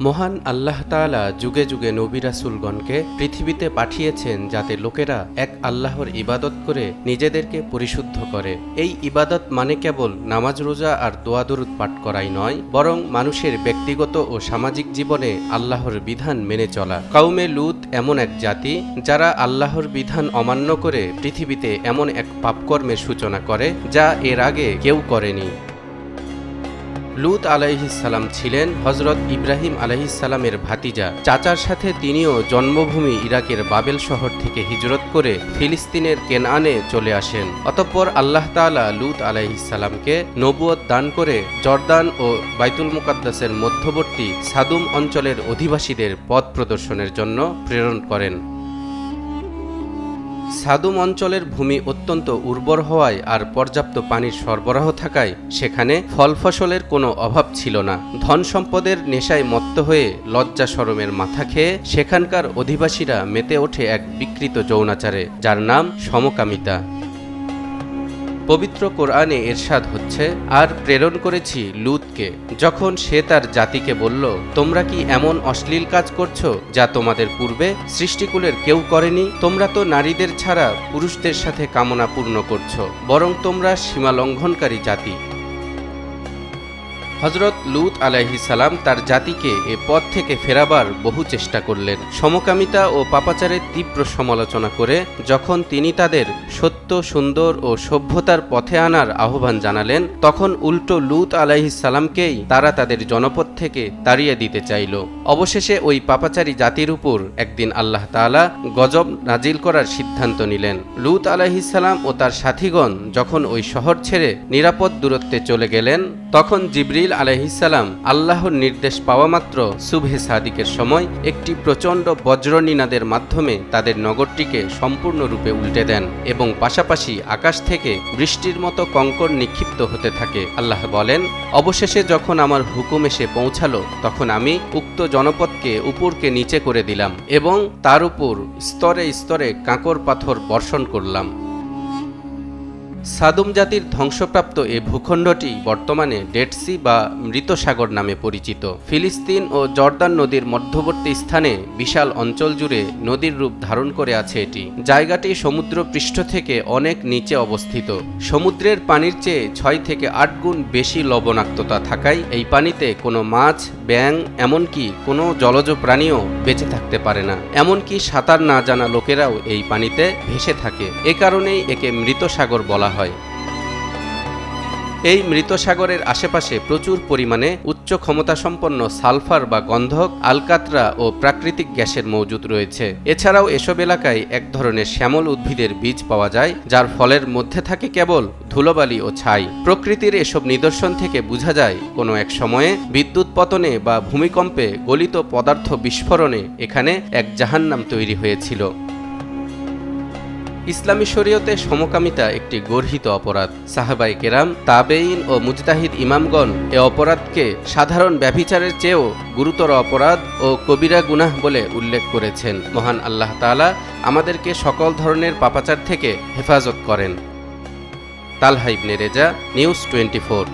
মহান আল্লাহ তাআলা যুগে যুগে নবী রাসূলগণকে পৃথিবীতে পাঠিয়েছেন যাতে লোকেরা এক আল্লাহর ইবাদত করে নিজেদেরকে পরিশুদ্ধ করে। এই ইবাদত মানে কেবল নামাজ রোজা আর দোয়া দরুদ পাঠ করাই নয়, বরং মানুষের ব্যক্তিগত ও সামাজিক জীবনে আল্লাহর বিধান মেনে চলা। কওমে লূত এমন এক জাতি যারা আল্লাহর বিধান অমান্য করে পৃথিবীতে এমন এক পাপকর্মের সূচনা করে যা এর আগে কেউ করেনি। লূত আলাইহিসসালাম ছিলেন হযরত ইব্রাহিম আলাইহিসসালামের ভাতিজা। চাচার সাথে তিনিও জন্মভূমি ইরাকের বাবেল শহর থেকে হিজরত করে ফিলিস্তিনের কেনআনে চলে আসেন। অতঃপর আল্লাহ তাআলা লূত আলাইহিসসালামকে নবুয়ত দান করে জর্দান ও বাইতুল মুকাদ্দাসের মধ্যবর্তী সাদুম অঞ্চলের অধিবাসীদের পথ প্রদর্শনের জন্য প্রেরণ করেন। সাদুম অঞ্চলের ভূমি অত্যন্ত উর্বর হওয়ায় আর পর্যাপ্ত পানির সরবরাহ থাকায় সেখানে ফল ফসলের কোনো অভাব ছিল না। ধন সম্পদের নেশায় মত্ত হয়ে লজ্জা শরমের মাথা খেয়ে সেখানকার অধিবাসীরা মেতে ওঠে এক বিকৃত যৌনাচারে, যার নাম সমকামিতা। পবিত্র কোরআনে এরশাদ হচ্ছে, আর প্রেরণ করেছি লূতকে যখন সে তার জাতিকে বলল, তোমরা কি এমন অশ্লীল কাজ করছো যা তোমাদের পূর্বে সৃষ্টিকুলের কেউ করেনি? তোমরা তো নারীদের ছাড়া পুরুষদের সাথে কামনা পূর্ণ করছো, বরং তোমরা সীমালঙ্ঘনকারী জাতি। হযরত লূত আলাইহিসসালাম তার জাতিকে এ পথ থেকে ফেরাবার বহু চেষ্টা করলেন। সমকামিতা ও পাপাচারের তীব্র সমালোচনা করে যখন তিনি তাদের সত্য, সুন্দর ও সভ্যতার পথে আনার আহ্বান জানালেন, তখন উল্টো লূত আলাইহিসসালামকেই তারা তাদের জনপদ থেকে তাড়িয়ে দিতে চাইল। অবশেষে ওই পাপাচারী জাতির উপর একদিন আল্লাহ তাআলা গজব নাজিল করার সিদ্ধান্ত নিলেন। লূত আলাইহিসসালাম ও তার সাথীগণ যখন ওই শহর ছেড়ে নিরাপদ দূরত্বে চলে গেলেন, তখন জিবরিল আলাইহিসসালাম আল্লাহর নির্দেশ পাওয়া মাত্র সুবহে সাদিকের সময় একটি প্রচণ্ড বজ্রনিনাদের মাধ্যমে তাদের নগরটিকে সম্পূর্ণরূপে উল্টে দেন এবং পাশাপাশি আকাশ থেকে বৃষ্টির মতো কঙ্কর নিক্ষিপ্ত হতে থাকে। আল্লাহ বলেন, অবশেষে যখন আমার হুকুম এসে পৌঁছালো, তখন আমি উক্ত জনপদকে উপরকে নিচে করে দিলাম এবং তার উপর স্তরে স্তরে কাঁকর পাথর বর্ষণ করলাম। সাদুম জাতির ধ্বংসপ্রাপ্ত এ ভূখণ্ডটি বর্তমানে ডেড সি বা মৃত সাগর নামে পরিচিত। ফিলিস্তিন ও জর্দান নদীর মধ্যবর্তী স্থানে বিশাল অঞ্চল জুড়ে নদীর রূপ ধারণ করে আছে এটি। জায়গাটি সমুদ্র পৃষ্ঠ থেকে অনেক নিচে অবস্থিত। সমুদ্রের পানির চেয়ে 6 থেকে 8 গুণ বেশি লবণাক্ততা থাকায় এই পানিতে কোনো মাছ, ব্যাঙ, এমনকি কোনো জলজ প্রাণীও বেঁচে থাকতে পারে না। এমনকি সাঁতার না জানা লোকেরাও এই পানিতে ভেসে থাকে। এ কারণেই একে মৃত সাগর বলা হয়। এই মৃত সাগরের আশেপাশে প্রচুর পরিমাণে উচ্চ ক্ষমতাসম্পন্ন সালফার বা গন্ধক, আলকাতরা ও প্রাকৃতিক গ্যাসের মজুদ রয়েছে। এছাড়াও এসব এলাকায় এক ধরনের শ্যামল উদ্ভিদের বীজ পাওয়া যায়, যার ফলের মধ্যে থাকে কেবল ধুলোবালি ও ছাই। প্রকৃতির এসব নিদর্শন থেকে বোঝা যায় কোনো এক সময়ে বিদ্যুৎ পতনে বা ভূমিকম্পে গলিত পদার্থ বিস্ফোরণে এখানে এক জাহান্নাম তৈরি হয়েছিল। ইসলামী শরীয়তে সমকামিতা একটি গর্হিত অপরাধ। সাহাবায়ে কেরাম, তাবেঈন ও মুজতাহিদ ইমামগণ এ অপরাধকে সাধারণ ব্যভিচারের চেয়েও গুরুতর অপরাধ ও কবিরা গুনাহ বলে উল্লেখ করেছেন। মহান আল্লাহ তাআলা আমাদেরকে সকল ধরনের পাপাচার থেকে হেফাজত করেন। তালহা ইবনে রেজা, নিউজ 24।